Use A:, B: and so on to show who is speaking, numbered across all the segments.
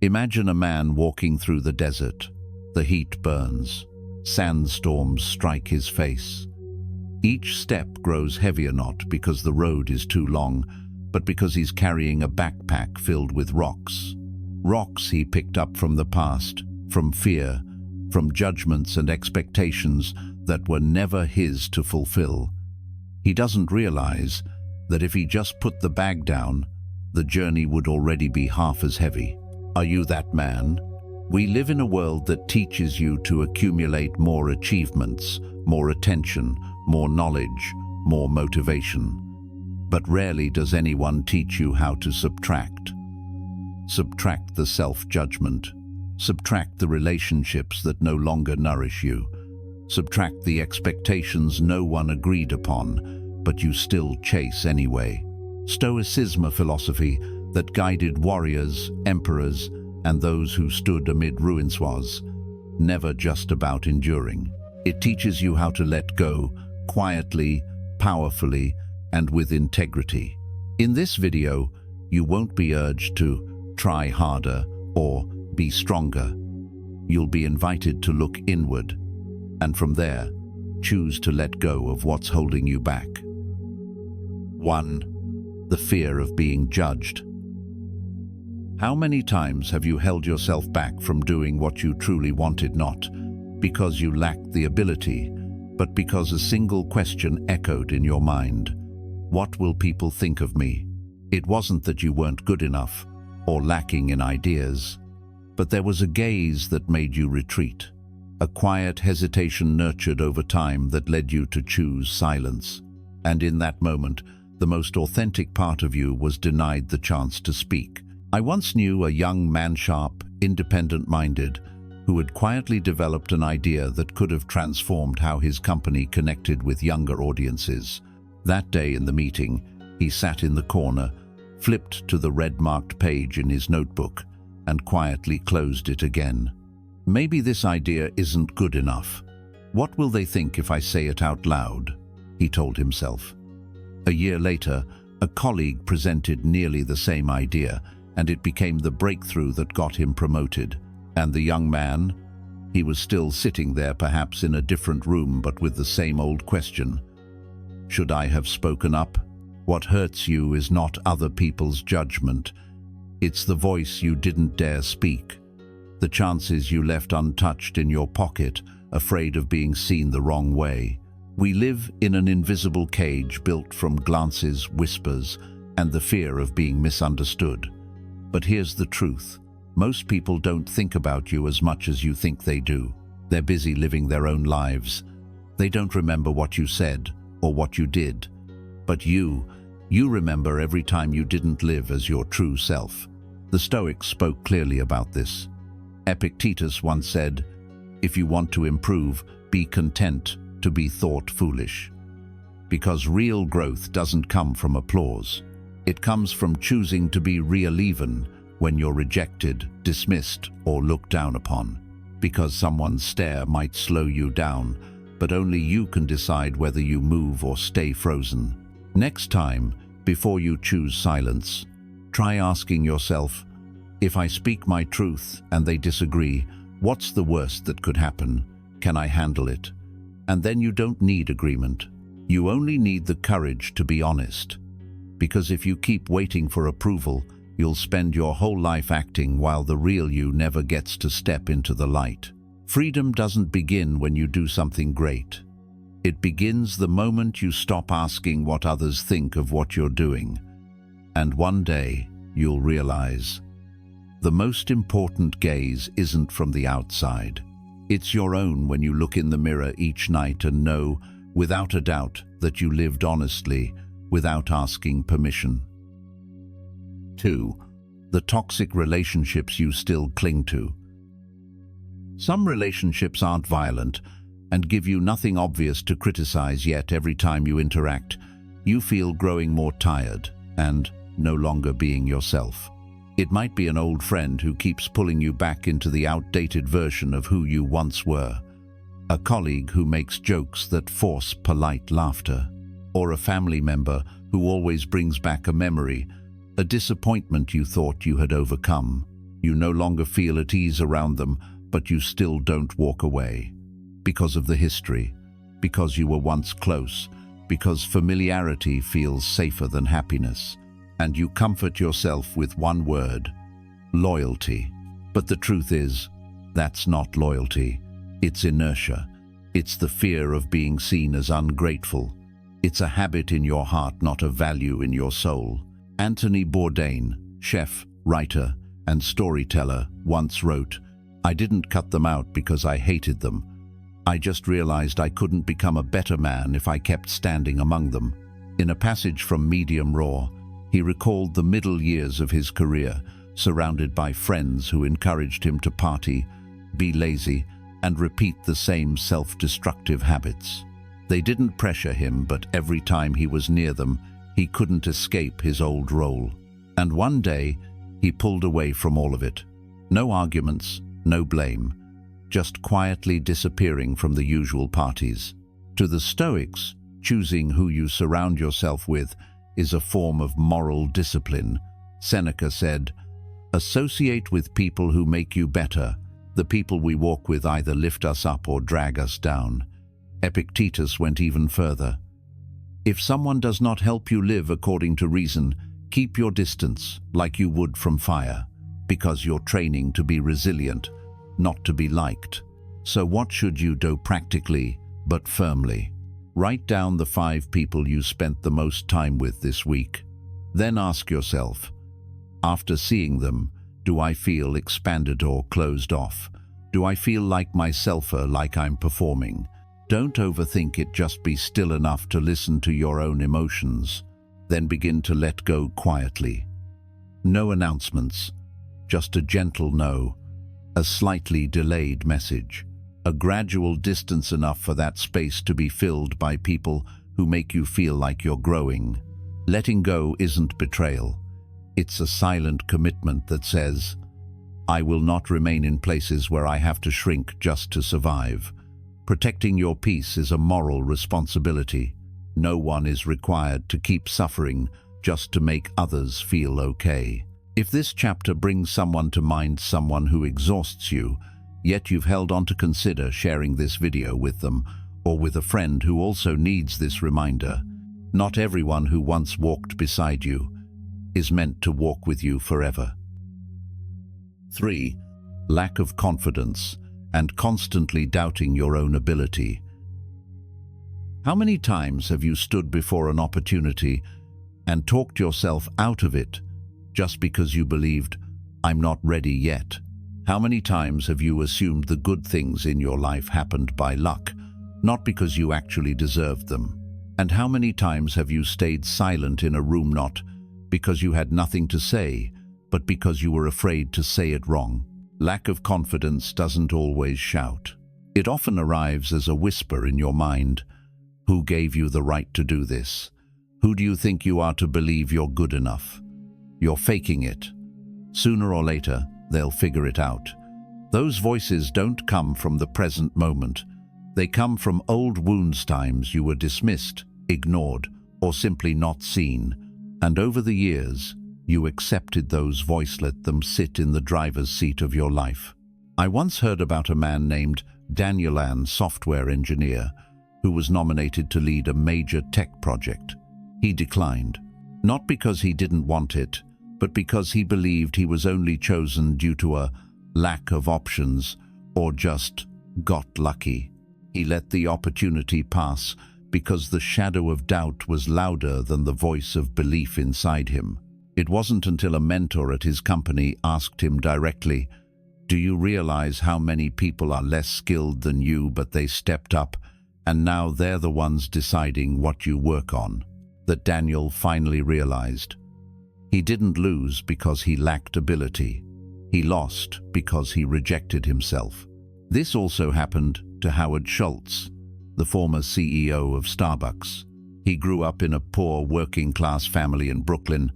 A: Imagine a man walking through the desert. The heat burns. Sandstorms strike his face. Each step grows heavier, not because the road is too long, but because he's carrying a backpack filled with rocks. Rocks he picked up from the past, from fear, from judgments and expectations that were never his to fulfill. He doesn't realize that if he just put the bag down, the journey would already be half as heavy. Are you that man? We live in a world that teaches you to accumulate more achievements, more attention, more knowledge, more motivation. But rarely does anyone teach you how to subtract. Subtract the self-judgment. Subtract the relationships that no longer nourish you. Subtract the expectations no one agreed upon, but you still chase anyway. Stoicism, a philosophy that guided warriors, emperors, and those who stood amid ruins, was never just about enduring. It teaches you how to let go, quietly, powerfully, and with integrity. In this video, you won't be urged to try harder or be stronger. You'll be invited to look inward, and from there, choose to let go of what's holding you back. 1. The fear of being judged. How many times have you held yourself back from doing what you truly wanted, not because you lacked the ability, but because a single question echoed in your mind? What will people think of me? It wasn't that you weren't good enough or lacking in ideas, but there was a gaze that made you retreat, a quiet hesitation nurtured over time that led you to choose silence. And in that moment, the most authentic part of you was denied the chance to speak. I once knew a young man, sharp, independent-minded, who had quietly developed an idea that could have transformed how his company connected with younger audiences. That day in the meeting, he sat in the corner, flipped to the red-marked page in his notebook, and quietly closed it again. Maybe this idea isn't good enough. What will they think if I say it out loud? He told himself. A year later, a colleague presented nearly the same idea, and it became the breakthrough that got him promoted. And the young man? He was still sitting there, perhaps in a different room, but with the same old question. Should I have spoken up? What hurts you is not other people's judgment. It's the voice you didn't dare speak, the chances you left untouched in your pocket, afraid of being seen the wrong way. We live in an invisible cage built from glances, whispers, and the fear of being misunderstood. But here's the truth. Most people don't think about you as much as you think they do. They're busy living their own lives. They don't remember what you said or what you did. But you remember every time you didn't live as your true self. The Stoics spoke clearly about this. Epictetus once said, "If you want to improve, be content to be thought foolish." Because real growth doesn't come from applause. It comes from choosing to be real even when you're rejected, dismissed, or looked down upon. Because someone's stare might slow you down, but only you can decide whether you move or stay frozen. Next time, before you choose silence, try asking yourself, if I speak my truth and they disagree, what's the worst that could happen? Can I handle it? And then you don't need agreement. You only need the courage to be honest. Because if you keep waiting for approval, you'll spend your whole life acting while the real you never gets to step into the light. Freedom doesn't begin when you do something great. It begins the moment you stop asking what others think of what you're doing. And one day, you'll realize, the most important gaze isn't from the outside. It's your own when you look in the mirror each night and know, without a doubt, that you lived honestly, without asking permission. 2. The toxic relationships you still cling to. Some relationships aren't violent and give you nothing obvious to criticize, yet every time you interact, you feel growing more tired and no longer being yourself. It might be an old friend who keeps pulling you back into the outdated version of who you once were, a colleague who makes jokes that force polite laughter, or a family member who always brings back a memory, a disappointment you thought you had overcome. You no longer feel at ease around them, but you still don't walk away. Because of the history, because you were once close, because familiarity feels safer than happiness. And you comfort yourself with one word: loyalty. But the truth is, that's not loyalty. It's inertia. It's the fear of being seen as ungrateful. It's a habit in your heart, not a value in your soul. Anthony Bourdain, chef, writer, and storyteller, once wrote, "I didn't cut them out because I hated them. I just realized I couldn't become a better man if I kept standing among them." In a passage from Medium Raw, he recalled the middle years of his career, surrounded by friends who encouraged him to party, be lazy, and repeat the same self-destructive habits. They didn't pressure him, but every time he was near them, he couldn't escape his old role. And one day, he pulled away from all of it. No arguments, no blame, just quietly disappearing from the usual parties. To the Stoics, choosing who you surround yourself with is a form of moral discipline. Seneca said, "Associate with people who make you better. The people we walk with either lift us up or drag us down." Epictetus went even further. "If someone does not help you live according to reason, keep your distance like you would from fire, because you're training to be resilient, not to be liked." So what should you do practically, but firmly? Write down the 5 people you spent the most time with this week. Then ask yourself, after seeing them, do I feel expanded or closed off? Do I feel like myself or like I'm performing? Don't overthink it, just be still enough to listen to your own emotions. Then begin to let go quietly. No announcements, just a gentle no, a slightly delayed message, a gradual distance enough for that space to be filled by people who make you feel like you're growing. Letting go isn't betrayal. It's a silent commitment that says, "I will not remain in places where I have to shrink just to survive." Protecting your peace is a moral responsibility. No one is required to keep suffering just to make others feel okay. If this chapter brings someone to mind, someone who exhausts you, yet you've held on, to consider sharing this video with them, or with a friend who also needs this reminder. Not everyone who once walked beside you is meant to walk with you forever. 3. Lack of confidence and constantly doubting your own ability. How many times have you stood before an opportunity and talked yourself out of it just because you believed, "I'm not ready yet"? How many times have you assumed the good things in your life happened by luck, not because you actually deserved them? And how many times have you stayed silent in a room, not because you had nothing to say, but because you were afraid to say it wrong? Lack of confidence doesn't always shout. It often arrives as a whisper in your mind. Who gave you the right to do this? Who do you think you are to believe you're good enough? You're faking it. Sooner or later, they'll figure it out. Those voices don't come from the present moment. They come from old wounds, times you were dismissed, ignored, or simply not seen. And over the years, you accepted those voices, let them sit in the driver's seat of your life. I once heard about a man named Daniel, an software engineer, who was nominated to lead a major tech project. He declined, not because he didn't want it, but because he believed he was only chosen due to a lack of options, or just got lucky. He let the opportunity pass because the shadow of doubt was louder than the voice of belief inside him. It wasn't until a mentor at his company asked him directly, "Do you realize how many people are less skilled than you, but they stepped up, and now they're the ones deciding what you work on?" that Daniel finally realized. He didn't lose because he lacked ability. He lost because he rejected himself. This also happened to Howard Schultz, the former CEO of Starbucks. He grew up in a poor working-class family in Brooklyn,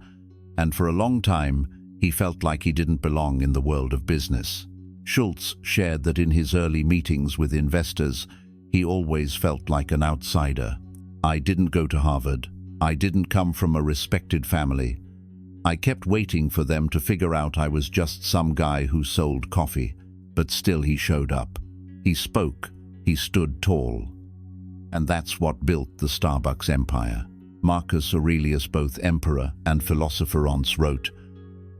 A: and for a long time, he felt like he didn't belong in the world of business. Schultz shared that in his early meetings with investors, he always felt like an outsider. "I didn't go to Harvard. I didn't come from a respected family. I kept waiting for them to figure out I was just some guy who sold coffee, but still he showed up. He spoke, he stood tall. And that's what built the Starbucks empire. Marcus Aurelius, both emperor and philosopher once wrote,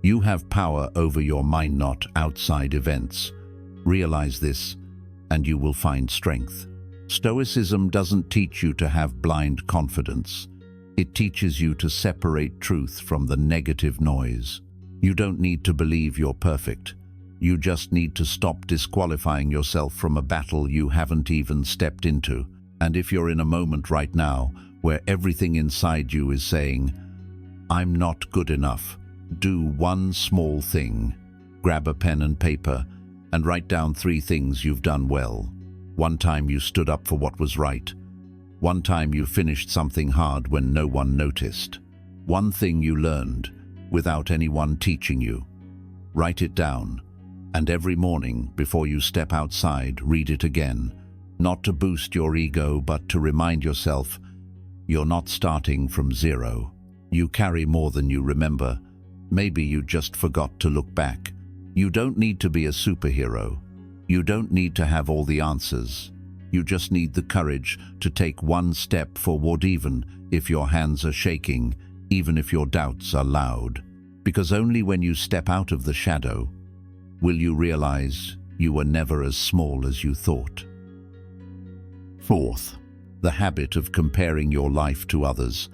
A: "You have power over your mind, not outside events. Realize this, and you will find strength." Stoicism doesn't teach you to have blind confidence. It teaches you to separate truth from the negative noise. You don't need to believe you're perfect. You just need to stop disqualifying yourself from a battle you haven't even stepped into. And if you're in a moment right now where everything inside you is saying, "I'm not good enough," do one small thing. Grab a pen and paper and write down 3 things you've done well. One time you stood up for what was right. One time you finished something hard when no one noticed. One thing you learned without anyone teaching you. Write it down, and every morning before you step outside, read it again. Not to boost your ego, but to remind yourself you're not starting from zero. You carry more than you remember. Maybe you just forgot to look back. You don't need to be a superhero. You don't need to have all the answers. You just need the courage to take one step forward, even if your hands are shaking, even if your doubts are loud. Because only when you step out of the shadow will you realize you were never as small as you thought. 4th, the habit of comparing your life to others.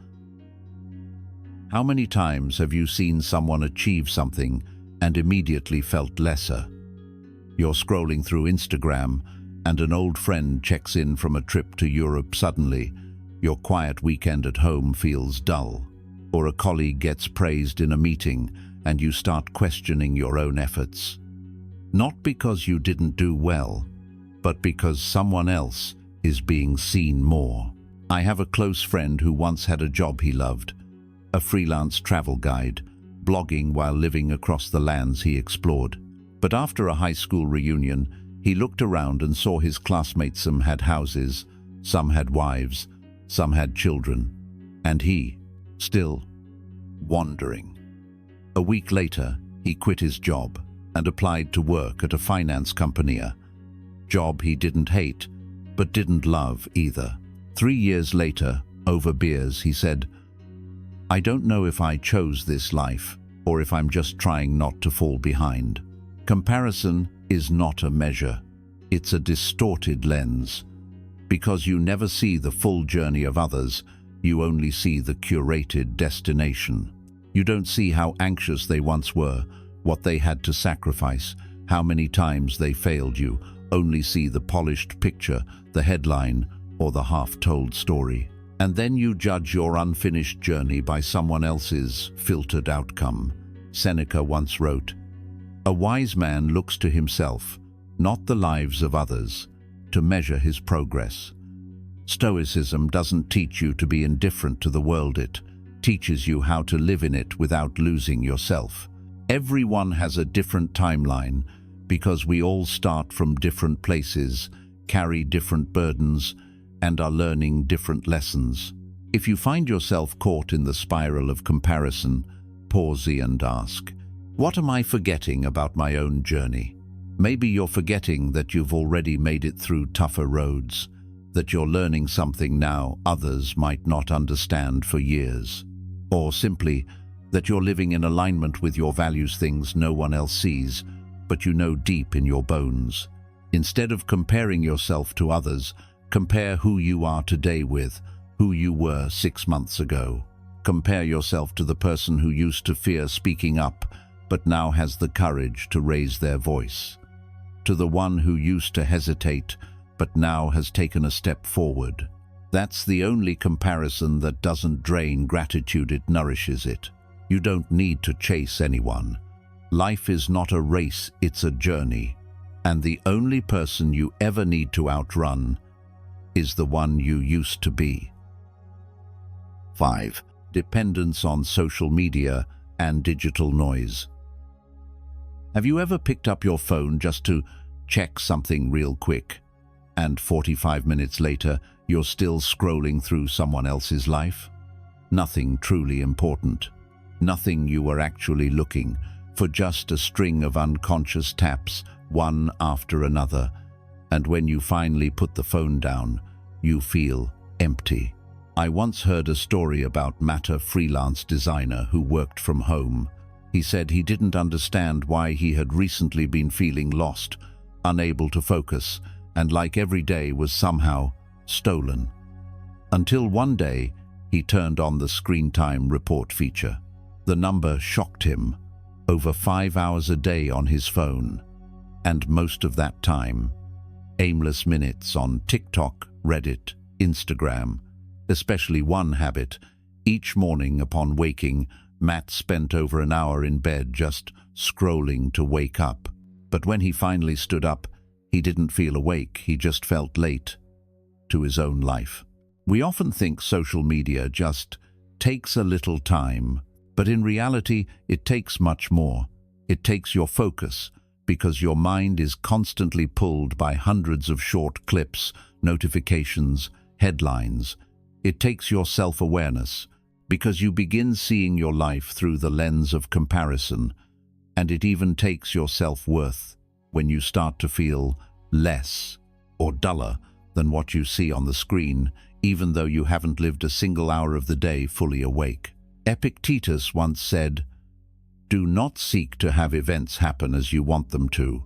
A: How many times have you seen someone achieve something and immediately felt lesser? You're scrolling through Instagram and an old friend checks in from a trip to Europe. Suddenly, your quiet weekend at home feels dull. Or a colleague gets praised in a meeting and you start questioning your own efforts. Not because you didn't do well, but because someone else is being seen more. I have a close friend who once had a job he loved, a freelance travel guide, blogging while living across the lands he explored. But after a high school reunion, he looked around and saw his classmates. Some had houses, some had wives, some had children, and he, still wandering. A week later, he quit his job and applied to work at a finance company, a job he didn't hate, but didn't love either. 3 years later, over beers, he said, "I don't know if I chose this life or if I'm just trying not to fall behind." Comparison is not a measure. It's a distorted lens. Because you never see the full journey of others, you only see the curated destination. You don't see how anxious they once were, what they had to sacrifice, how many times they failed. You only see the polished picture, the headline, or the half-told story. And then you judge your unfinished journey by someone else's filtered outcome. Seneca once wrote, "A wise man looks to himself, not the lives of others, to measure his progress." Stoicism doesn't teach you to be indifferent to the world. It teaches you how to live in it without losing yourself. Everyone has a different timeline because we all start from different places, carry different burdens, and are learning different lessons. If you find yourself caught in the spiral of comparison, pause and ask, what am I forgetting about my own journey? Maybe you're forgetting that you've already made it through tougher roads, that you're learning something now others might not understand for years, or simply that you're living in alignment with your values, things no one else sees, but you know deep in your bones. Instead of comparing yourself to others, compare who you are today with who you were 6 months ago. Compare yourself to the person who used to fear speaking up, but now has the courage to raise their voice. To the one who used to hesitate, but now has taken a step forward. That's the only comparison that doesn't drain gratitude, it nourishes it. You don't need to chase anyone. Life is not a race, it's a journey. And the only person you ever need to outrun is the one you used to be. 5. Dependence on social media and digital noise. Have you ever picked up your phone just to check something real quick, and 45 minutes later you're still scrolling through someone else's life? Nothing truly important. Nothing you were actually looking for, just a string of unconscious taps, one after another. And when you finally put the phone down, you feel empty. I once heard a story about Matt, a freelance designer who worked from home. He said he didn't understand why he had recently been feeling lost, unable to focus, and like every day was somehow stolen. Until one day, he turned on the screen time report feature. The number shocked him. Over 5 hours a day on his phone. And most of that time, aimless minutes on TikTok, Reddit, Instagram. Especially one habit. Each morning upon waking, Matt spent over an hour in bed just scrolling to wake up. But when he finally stood up, he didn't feel awake, he just felt late to his own life. We often think social media just takes a little time, but in reality, it takes much more. It takes your focus, because your mind is constantly pulled by hundreds of short clips, notifications, headlines. It takes your self-awareness, because you begin seeing your life through the lens of comparison, and it even takes your self-worth when you start to feel less or duller than what you see on the screen, even though you haven't lived a single hour of the day fully awake. Epictetus once said, "Do not seek to have events happen as you want them to,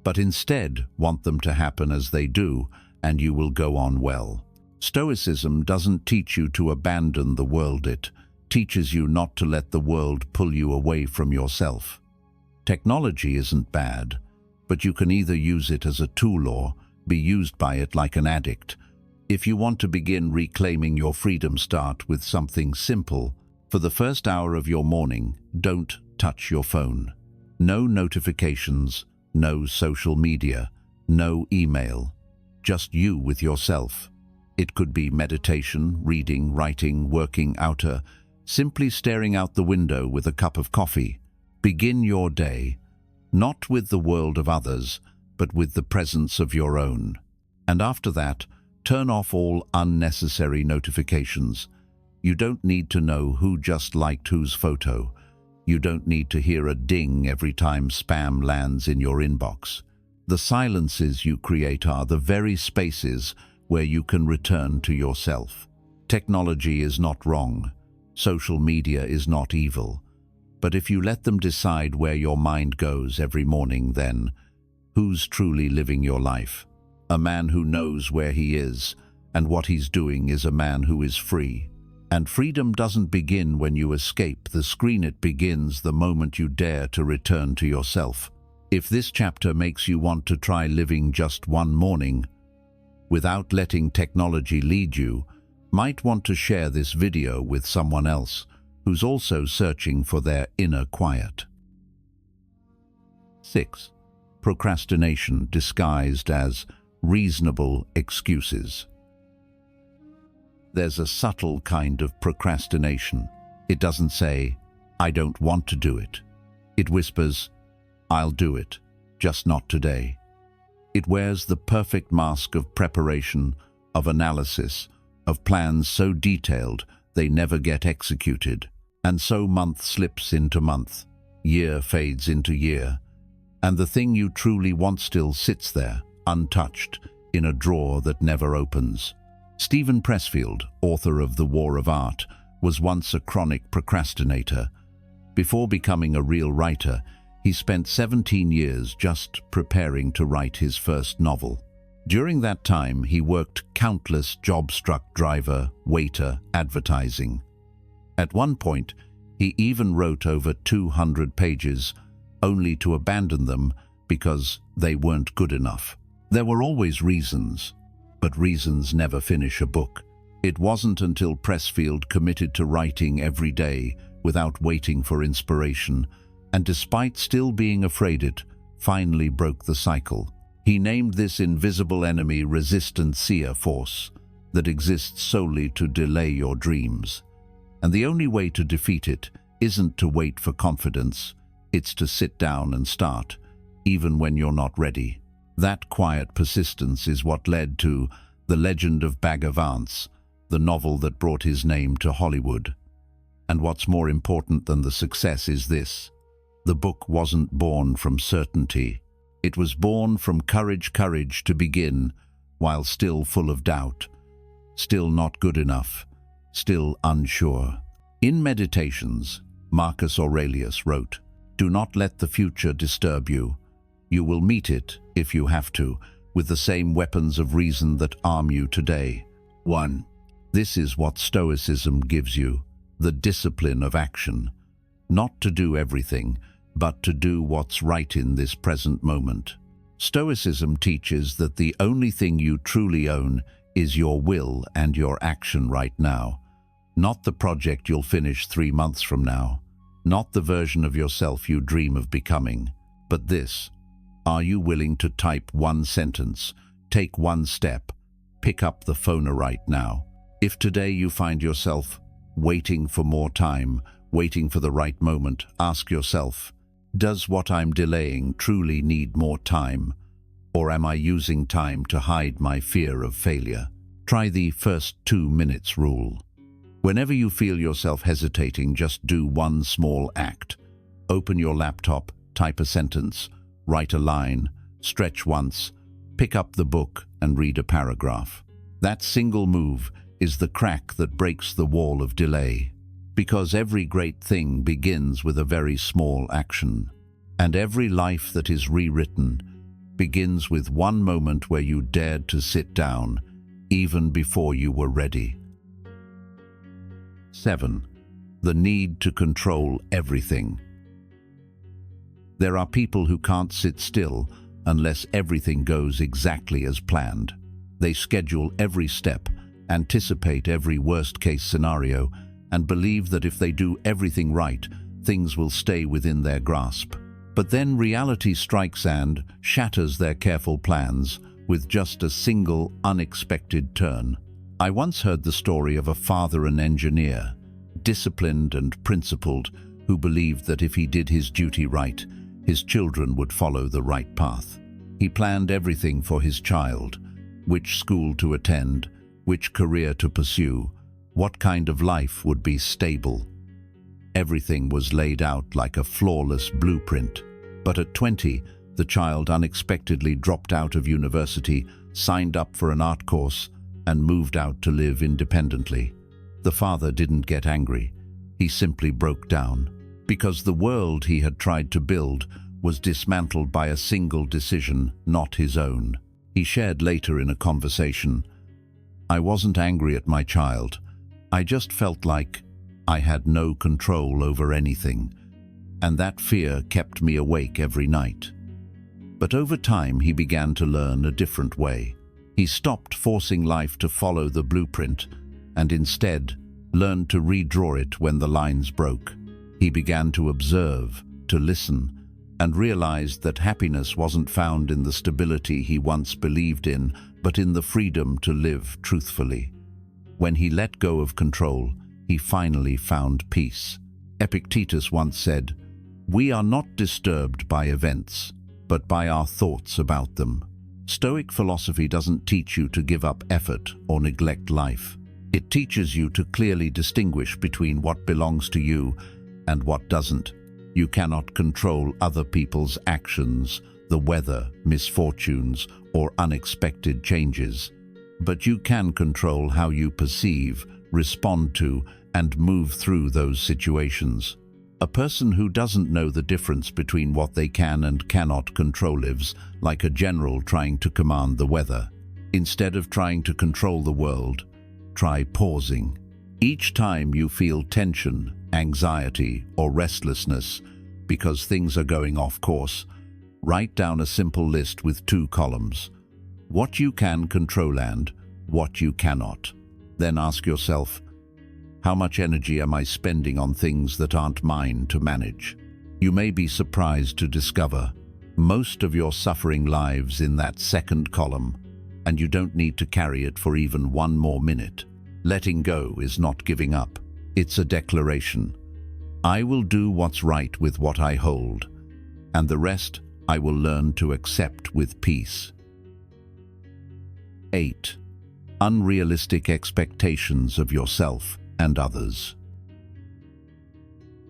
A: but instead want them to happen as they do, and you will go on well." Stoicism doesn't teach you to abandon the world, it teaches you not to let the world pull you away from yourself. Technology isn't bad, but you can either use it as a tool or be used by it like an addict. If you want to begin reclaiming your freedom, start with something simple. For the first hour of your morning, don't touch your phone. No notifications, no social media, no email. Just you with yourself. It could be meditation, reading, writing, working out, or simply staring out the window with a cup of coffee. Begin your day, not with the world of others, but with the presence of your own. And after that, turn off all unnecessary notifications. You don't need to know who just liked whose photo. You don't need to hear a ding every time spam lands in your inbox. The silences you create are the very spaces where you can return to yourself. Technology is not wrong. Social media is not evil. But if you let them decide where your mind goes every morning, then who's truly living your life? A man who knows where he is and what he's doing is a man who is free. And freedom doesn't begin when you escape the screen, it begins the moment you dare to return to yourself. If this chapter makes you want to try living just one morning without letting technology lead you, might want to share this video with someone else who's also searching for their inner quiet. 6. Procrastination disguised as reasonable excuses. There's a subtle kind of procrastination. It doesn't say, "I don't want to do it." It whispers, "I'll do it, just not today." It wears the perfect mask of preparation, of analysis, of plans so detailed they never get executed. And so month slips into month, year fades into year, and the thing you truly want still sits there, untouched, in a drawer that never opens. Stephen Pressfield, author of The War of Art, was once a chronic procrastinator. Before becoming a real writer, he spent 17 years just preparing to write his first novel. During that time, he worked countless jobs: truck driver, waiter, advertising. At one point, he even wrote over 200 pages, only to abandon them because they weren't good enough. There were always reasons, but reasons never finish a book. It wasn't until Pressfield committed to writing every day without waiting for inspiration, and despite still being afraid it, finally broke the cycle. He named this invisible enemy resistencia force that exists solely to delay your dreams. And the only way to defeat it isn't to wait for confidence, it's to sit down and start, even when you're not ready. That quiet persistence is what led to The Legend of Bag of Ants, the novel that brought his name to Hollywood. And what's more important than the success is this: the book wasn't born from certainty. It was born from courage to begin, while still full of doubt, still not good enough, still unsure. In Meditations, Marcus Aurelius wrote, "Do not let the future disturb you. You will meet it, if you have to, with the same weapons of reason that arm you today." 1. This is what Stoicism gives you: the discipline of action. Not to do everything, but to do what's right in this present moment. Stoicism teaches that the only thing you truly own is your will and your action right now. Not the project you'll finish 3 months from now. Not the version of yourself you dream of becoming. But this: are you willing to type one sentence, take one step, pick up the phone right now? If today you find yourself waiting for more time, waiting for the right moment, ask yourself, does what I'm delaying truly need more time? Or am I using time to hide my fear of failure? Try the first 2 minutes rule. Whenever you feel yourself hesitating, just do one small act. Open your laptop, type a sentence, write a line, stretch once, pick up the book and read a paragraph. That single move is the crack that breaks the wall of delay. Because every great thing begins with a very small action. And every life that is rewritten begins with one moment where you dared to sit down, even before you were ready. 7. The need to control everything. There are people who can't sit still unless everything goes exactly as planned. They schedule every step, anticipate every worst-case scenario, and believe that if they do everything right, things will stay within their grasp. But then reality strikes and shatters their careful plans with just a single unexpected turn. I once heard the story of a father and engineer, disciplined and principled, who believed that if he did his duty right, his children would follow the right path. He planned everything for his child: which school to attend, which career to pursue, what kind of life would be stable. Everything was laid out like a flawless blueprint. But at 20, the child unexpectedly dropped out of university, signed up for an art course, and moved out to live independently. The father didn't get angry. He simply broke down, because the world he had tried to build was dismantled by a single decision, not his own. He shared later in a conversation, "I wasn't angry at my child. I just felt like I had no control over anything, and that fear kept me awake every night." But over time, he began to learn a different way. He stopped forcing life to follow the blueprint and instead learned to redraw it when the lines broke. He began to observe, to listen, and realized that happiness wasn't found in the stability he once believed in, but in the freedom to live truthfully. When he let go of control, he finally found peace. Epictetus once said, "We are not disturbed by events, but by our thoughts about them." Stoic philosophy doesn't teach you to give up effort or neglect life. It teaches you to clearly distinguish between what belongs to you and what doesn't. You cannot control other people's actions, the weather, misfortunes, or unexpected changes. But you can control how you perceive, respond to, and move through those situations. A person who doesn't know the difference between what they can and cannot control lives like a general trying to command the weather. Instead of trying to control the world, try pausing. Each time you feel tension, anxiety, or restlessness because things are going off course, write down a simple list with 2 columns. What you can control and what you cannot. Then ask yourself, how much energy am I spending on things that aren't mine to manage? You may be surprised to discover most of your suffering lives in that second column, and you don't need to carry it for even 1 more minute. Letting go is not giving up. It's a declaration. I will do what's right with what I hold, and the rest I will learn to accept with peace. 8. Unrealistic expectations of yourself and others.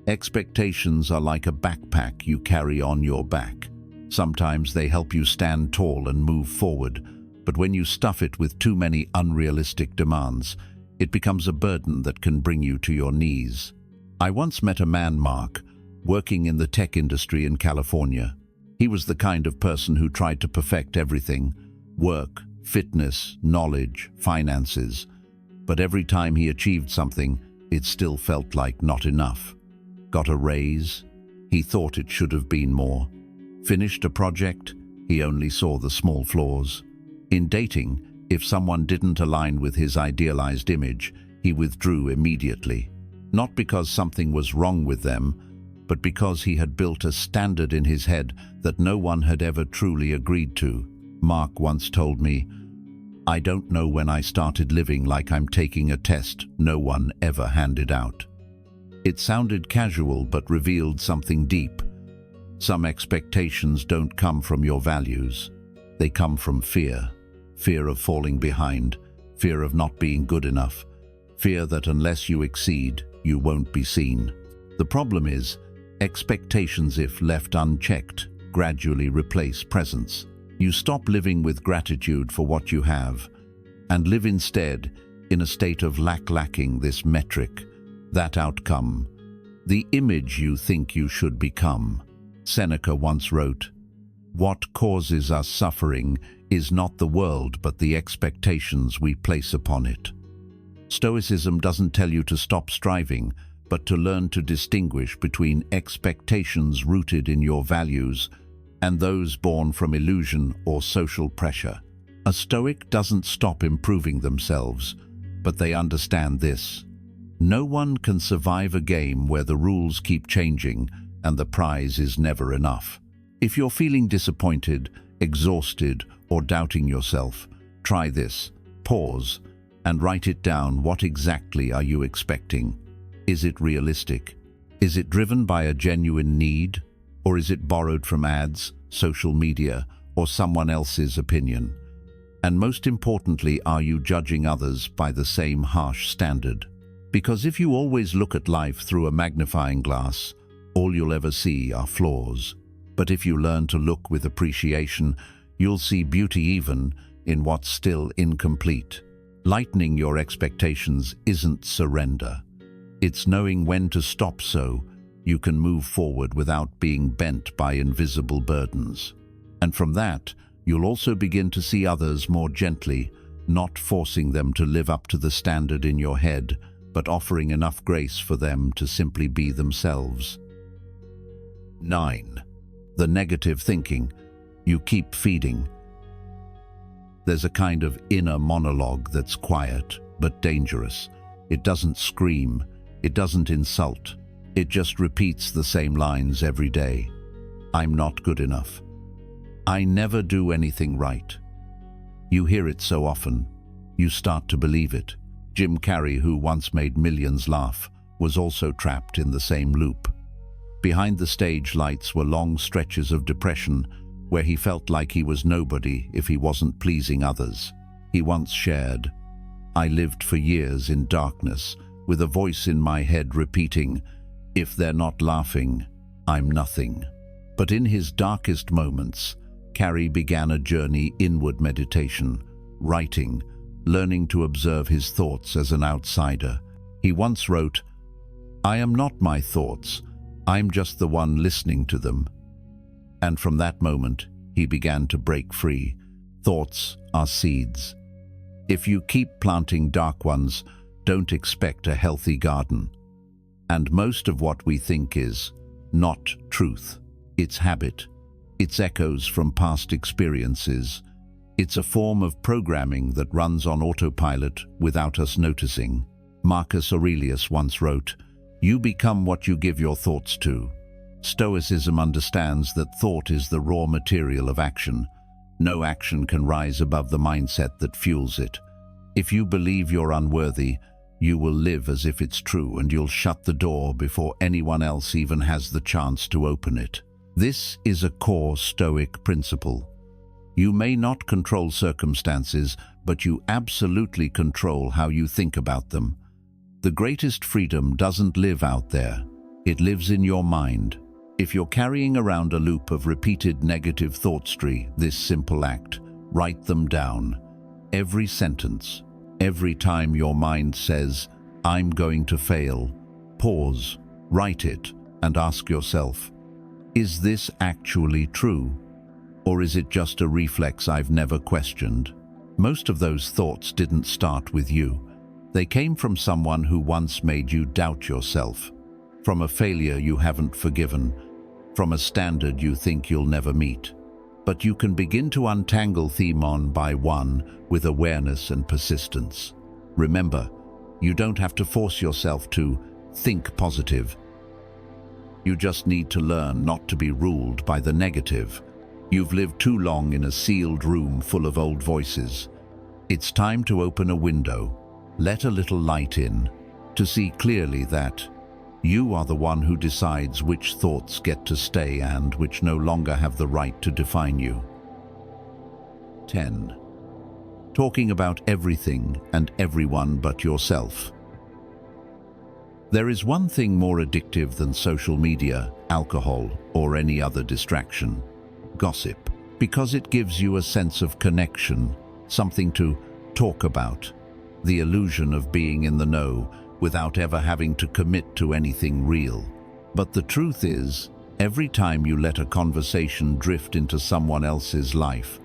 A: Expectations are like a backpack you carry on your back. Sometimes they help you stand tall and move forward, but when you stuff it with too many unrealistic demands, it becomes a burden that can bring you to your knees. I once met a man, Mark, working in the tech industry in California. He was the kind of person who tried to perfect everything: work, fitness, knowledge, finances. But every time he achieved something, it still felt like not enough. Got a raise? He thought it should have been more. Finished a project? He only saw the small flaws. In dating, if someone didn't align with his idealized image, he withdrew immediately. Not because something was wrong with them, but because he had built a standard in his head that no one had ever truly agreed to. Mark once told me, "I don't know when I started living like I'm taking a test no one ever handed out." It sounded casual but revealed something deep. Some expectations don't come from your values. They come from fear. Fear of falling behind, fear of not being good enough, fear that unless you exceed, you won't be seen. The problem is, expectations, if left unchecked, gradually replace presence. You stop living with gratitude for what you have and live instead in a state of lacking this metric, that outcome, the image you think you should become. Seneca once wrote, "What causes us suffering is not the world but the expectations we place upon it." Stoicism doesn't tell you to stop striving, but to learn to distinguish between expectations rooted in your values and those born from illusion or social pressure. A Stoic doesn't stop improving themselves, but they understand this: no one can survive a game where the rules keep changing and the prize is never enough. If you're feeling disappointed, exhausted, or doubting yourself, try this. Pause and write it down. What exactly are you expecting? Is it realistic? Is it driven by a genuine need? Or is it borrowed from ads, social media, or someone else's opinion? And most importantly, are you judging others by the same harsh standard? Because if you always look at life through a magnifying glass, all you'll ever see are flaws. But if you learn to look with appreciation, you'll see beauty even in what's still incomplete. Lightening your expectations isn't surrender. It's knowing when to stop so you can move forward without being bent by invisible burdens. And from that, you'll also begin to see others more gently, not forcing them to live up to the standard in your head, but offering enough grace for them to simply be themselves. 9. The negative thinking you keep feeding. There's a kind of inner monologue that's quiet but dangerous. It doesn't scream, it doesn't insult, it just repeats the same lines every day. I'm not good enough. I never do anything right. You hear it so often, you start to believe it. Jim Carrey, who once made millions laugh, was also trapped in the same loop. Behind the stage lights were long stretches of depression where he felt like he was nobody if he wasn't pleasing others. He once shared, "I lived for years in darkness with a voice in my head repeating, 'If they're not laughing, I'm nothing.'" But in his darkest moments, Carrey began a journey inward meditation, writing, learning to observe his thoughts as an outsider. He once wrote, "I am not my thoughts, I'm just the one listening to them." And from that moment, he began to break free. Thoughts are seeds. If you keep planting dark ones, don't expect a healthy garden. And most of what we think is not truth. It's habit. It's echoes from past experiences. It's a form of programming that runs on autopilot without us noticing. Marcus Aurelius once wrote, "You become what you give your thoughts to." Stoicism understands that thought is the raw material of action. No action can rise above the mindset that fuels it. If you believe you're unworthy, you will live as if it's true, and you'll shut the door before anyone else even has the chance to open it. This is a core Stoic principle. You may not control circumstances, but you absolutely control how you think about them. The greatest freedom doesn't live out there. It lives in your mind. If you're carrying around a loop of repeated negative thoughts, this simple act, write them down. Every sentence, every time your mind says, "I'm going to fail," pause, write it, and ask yourself, is this actually true? Or is it just a reflex I've never questioned? Most of those thoughts didn't start with you. They came from someone who once made you doubt yourself, from a failure you haven't forgiven, from a standard you think you'll never meet. But you can begin to untangle them one by one with awareness and persistence. Remember, you don't have to force yourself to think positive. You just need to learn not to be ruled by the negative. You've lived too long in a sealed room full of old voices. It's time to open a window, let a little light in, to see clearly that you are the one who decides which thoughts get to stay and which no longer have the right to define you. 10. Talking about everything and everyone but yourself. There is one thing more addictive than social media, alcohol, or any other distraction: gossip, because it gives you a sense of connection, something to talk about, the illusion of being in the know without ever having to commit to anything real. But the truth is, every time you let a conversation drift into someone else's life,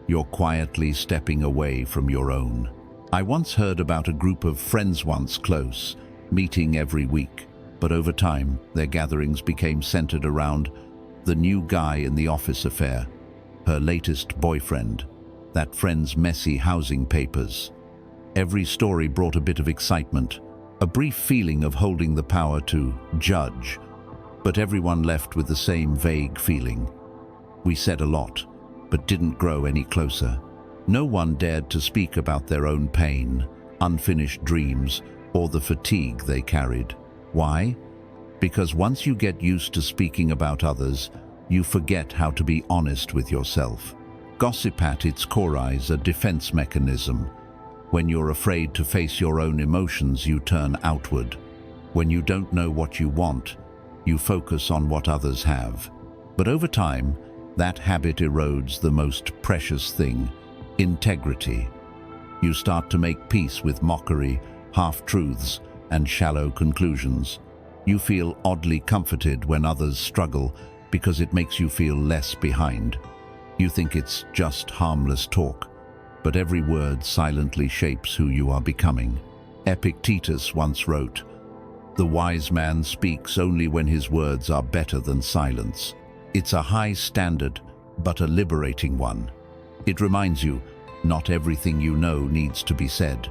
A: you're quietly stepping away from your own. I once heard about a group of friends once close, meeting every week, but over time their gatherings became centered around the new guy in the office affair, her latest boyfriend, that friend's messy housing papers. Every story brought a bit of excitement, a brief feeling of holding the power to judge, but everyone left with the same vague feeling. We said a lot, but didn't grow any closer. No one dared to speak about their own pain, unfinished dreams, or the fatigue they carried. Why? Because once you get used to speaking about others, you forget how to be honest with yourself. Gossip at its core is a defense mechanism. When you're afraid to face your own emotions, you turn outward. When you don't know what you want, you focus on what others have. But over time, that habit erodes the most precious thing: integrity. You start to make peace with mockery, half-truths, and shallow conclusions. You feel oddly comforted when others struggle because it makes you feel less behind. You think it's just harmless talk, but every word silently shapes who you are becoming. Epictetus once wrote, "The wise man speaks only when his words are better than silence." It's a high standard, but a liberating one. It reminds you, not everything you know needs to be said.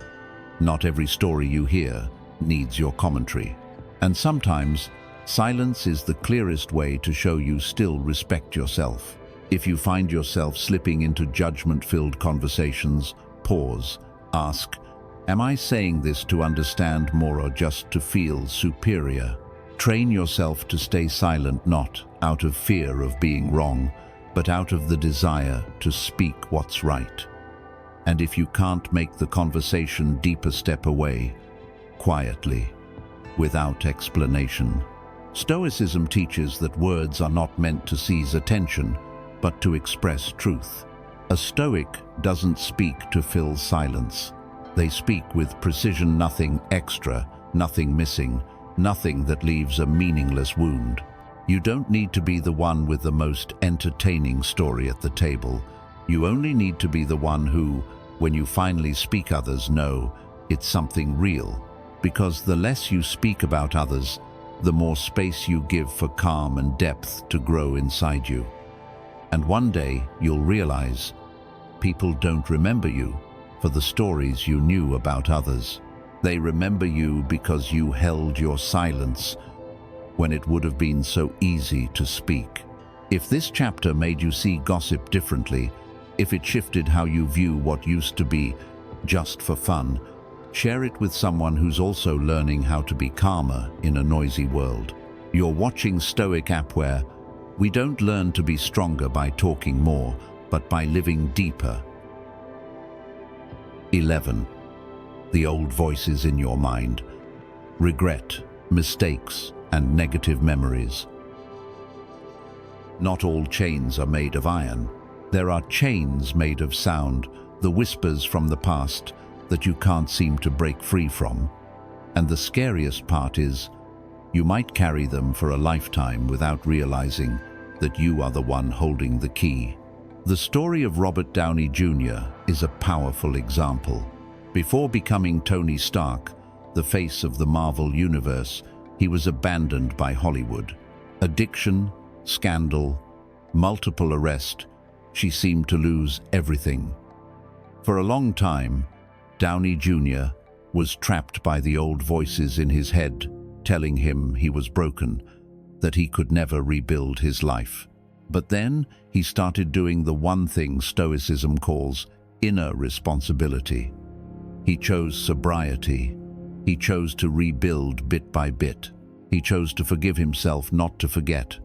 A: Not every story you hear needs your commentary. And sometimes, silence is the clearest way to show you still respect yourself. If you find yourself slipping into judgment-filled conversations, pause, ask, am I saying this to understand more or just to feel superior? Train yourself to stay silent, not out of fear of being wrong, but out of the desire to speak what's right. And if you can't make the conversation deeper, step away, quietly, without explanation. Stoicism teaches that words are not meant to seize attention, but to express truth. A Stoic doesn't speak to fill silence. They speak with precision, nothing extra, nothing missing, nothing that leaves a meaningless wound. You don't need to be the one with the most entertaining story at the table. You only need to be the one who, when you finally speak, others know it's something real. Because the less you speak about others, the more space you give for calm and depth to grow inside you. And one day you'll realize people don't remember you for the stories you knew about others. They remember you because you held your silence when it would have been so easy to speak. If this chapter made you see gossip differently, if it shifted how you view what used to be just for fun, share it with someone who's also learning how to be calmer in a noisy world. You're watching Stoic App, where we don't learn to be stronger by talking more, but by living deeper. 11. The old voices in your mind. Regret, mistakes, and negative memories. Not all chains are made of iron. There are chains made of sound, the whispers from the past that you can't seem to break free from. And the scariest part is, you might carry them for a lifetime without realizing that you are the one holding the key. The story of Robert Downey Jr. is a powerful example. Before becoming Tony Stark, the face of the Marvel Universe, he was abandoned by Hollywood. Addiction, scandal, multiple arrests, she seemed to lose everything. For a long time, Downey Jr. was trapped by the old voices in his head, telling him he was broken, that he could never rebuild his life. But then he started doing the one thing Stoicism calls inner responsibility. He chose sobriety. He chose to rebuild bit by bit. He chose to forgive himself, not to forget,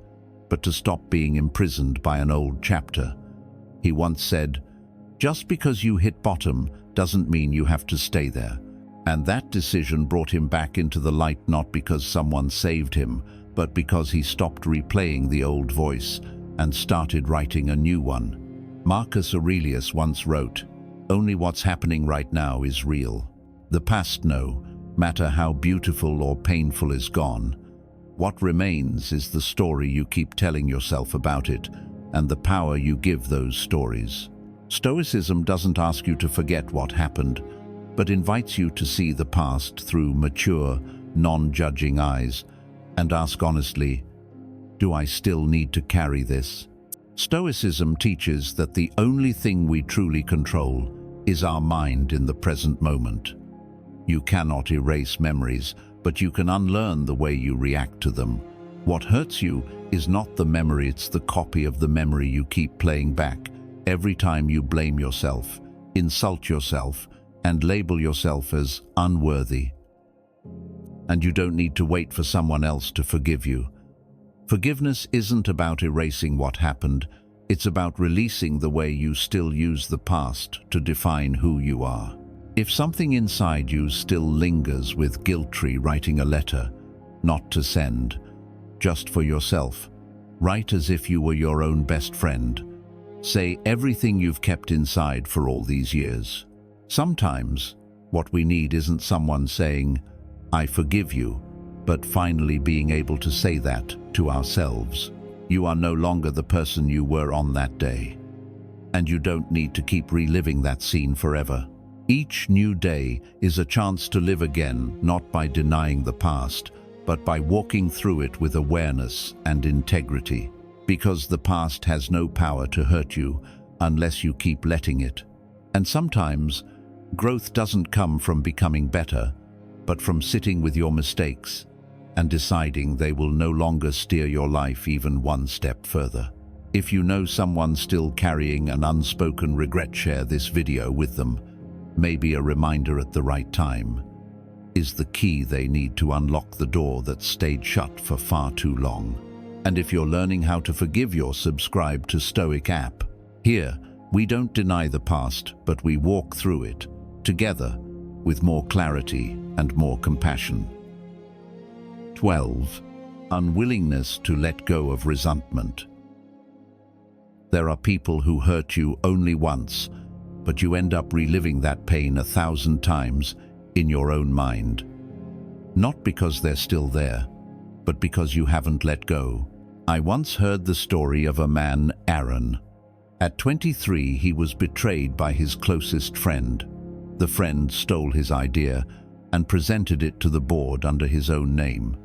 A: but to stop being imprisoned by an old chapter. He once said, "Just because you hit bottom doesn't mean you have to stay there." And that decision brought him back into the light, not because someone saved him, but because he stopped replaying the old voice and started writing a new one. Marcus Aurelius once wrote, "Only what's happening right now is real. The past, no matter how beautiful or painful, is gone. What remains is the story you keep telling yourself about it and the power you give those stories." Stoicism doesn't ask you to forget what happened, but invites you to see the past through mature, non-judging eyes and ask honestly, do I still need to carry this? Stoicism teaches that the only thing we truly control is our mind in the present moment. You cannot erase memories, but you can unlearn the way you react to them. What hurts you is not the memory, it's the copy of the memory you keep playing back every time you blame yourself, insult yourself, and label yourself as unworthy. And you don't need to wait for someone else to forgive you. Forgiveness isn't about erasing what happened, it's about releasing the way you still use the past to define who you are. If something inside you still lingers with guilt, try writing a letter, not to send, just for yourself. Write as if you were your own best friend. Say everything you've kept inside for all these years. Sometimes, what we need isn't someone saying, "I forgive you," but finally being able to say that to ourselves. You are no longer the person you were on that day. And you don't need to keep reliving that scene forever. Each new day is a chance to live again, not by denying the past, but by walking through it with awareness and integrity. Because the past has no power to hurt you unless you keep letting it. And sometimes, growth doesn't come from becoming better, but from sitting with your mistakes and deciding they will no longer steer your life even one step further. If you know someone still carrying an unspoken regret, share this video with them. Maybe a reminder at the right time is the key they need to unlock the door that stayed shut for far too long. And if you're learning how to forgive, subscribe to Stoic App. Here, we don't deny the past, but we walk through it together with more clarity and more compassion. 12. Unwillingness to let go of resentment. There are people who hurt you only once, but you end up reliving that pain 1,000 times in your own mind. Not because they're still there, but because you haven't let go. I once heard the story of a man, Aaron. At 23, he was betrayed by his closest friend. The friend stole his idea and presented it to the board under his own name.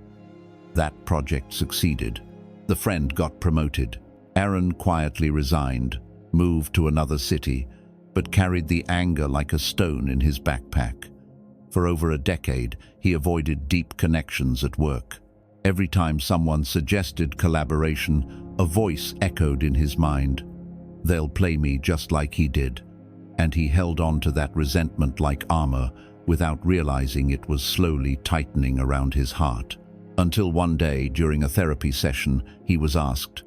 A: That project succeeded. The friend got promoted. Aaron quietly resigned, moved to another city, but carried the anger like a stone in his backpack. For over a decade, he avoided deep connections at work. Every time someone suggested collaboration, a voice echoed in his mind. They'll play me just like he did. And he held on to that resentment like armor, without realizing it was slowly tightening around his heart. Until one day, during a therapy session, he was asked,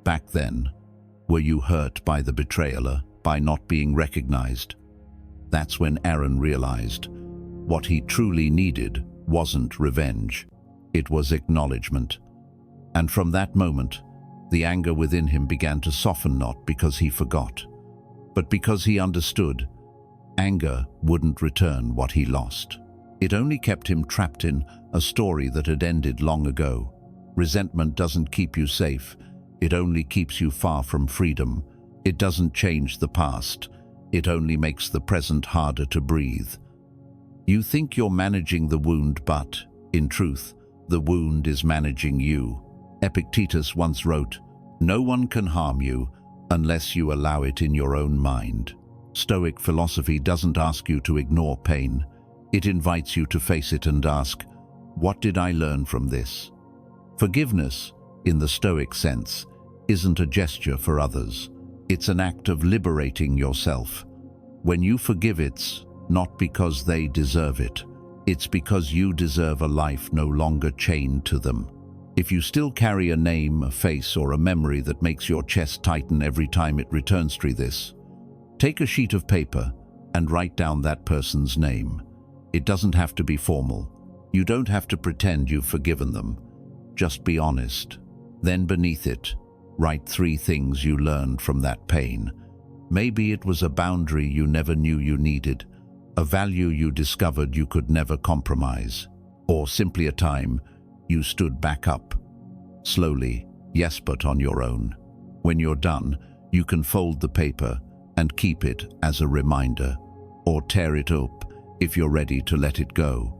A: "Back then, were you hurt by the betrayer, by not being recognized?" That's when Aaron realized what he truly needed wasn't revenge. It was acknowledgement. And from that moment, the anger within him began to soften, not because he forgot, but because he understood. Anger wouldn't return what he lost. It only kept him trapped in a story that had ended long ago. Resentment doesn't keep you safe. It only keeps you far from freedom. It doesn't change the past. It only makes the present harder to breathe. You think you're managing the wound, but, in truth, the wound is managing you. Epictetus once wrote, "No one can harm you unless you allow it in your own mind." Stoic philosophy doesn't ask you to ignore pain. It invites you to face it and ask, what did I learn from this? Forgiveness, in the Stoic sense, isn't a gesture for others. It's an act of liberating yourself. When you forgive, it's not because they deserve it. It's because you deserve a life no longer chained to them. If you still carry a name, a face, or a memory that makes your chest tighten every time it returns to this, take a sheet of paper and write down that person's name. It doesn't have to be formal. You don't have to pretend you've forgiven them. Just be honest. Then beneath it, write 3 things you learned from that pain. Maybe it was a boundary you never knew you needed, a value you discovered you could never compromise, or simply a time you stood back up. Slowly, yes, but on your own. When you're done, you can fold the paper and keep it as a reminder, or tear it up if you're ready to let it go.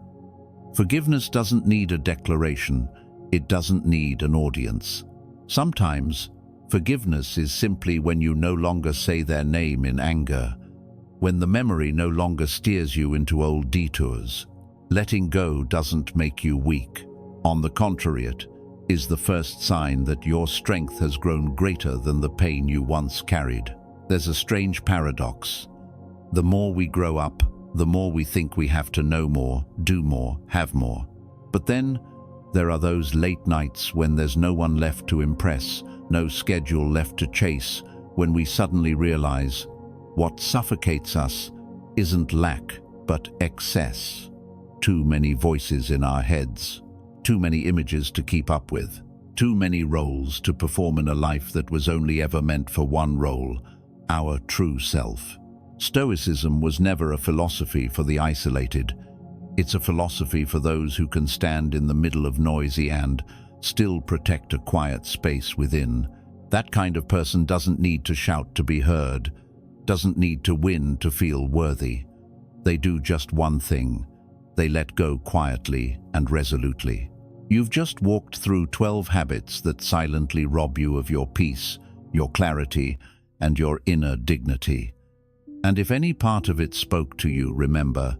A: Forgiveness doesn't need a declaration. It doesn't need an audience. Sometimes, forgiveness is simply when you no longer say their name in anger, when the memory no longer steers you into old detours. Letting go doesn't make you weak. On the contrary, it is the first sign that your strength has grown greater than the pain you once carried. There's a strange paradox. The more we grow up, the more we think we have to know more, do more, have more. But then, there are those late nights when there's no one left to impress, no schedule left to chase, when we suddenly realize what suffocates us isn't lack, but excess. Too many voices in our heads, too many images to keep up with, too many roles to perform in a life that was only ever meant for one role, our true self. Stoicism was never a philosophy for the isolated. It's a philosophy for those who can stand in the middle of noisy and still protect a quiet space within. That kind of person doesn't need to shout to be heard, doesn't need to win to feel worthy. They do just one thing. They let go quietly and resolutely. You've just walked through 12 habits that silently rob you of your peace, your clarity, and your inner dignity. And if any part of it spoke to you, remember,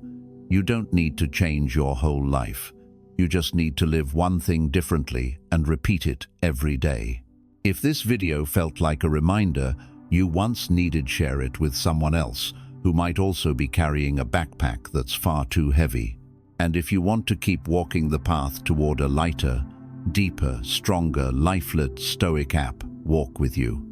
A: you don't need to change your whole life. You just need to live one thing differently and repeat it every day. If this video felt like a reminder you once needed, share it with someone else who might also be carrying a backpack that's far too heavy. And if you want to keep walking the path toward a lighter, deeper, stronger, life-lit Stoic app, walk with you.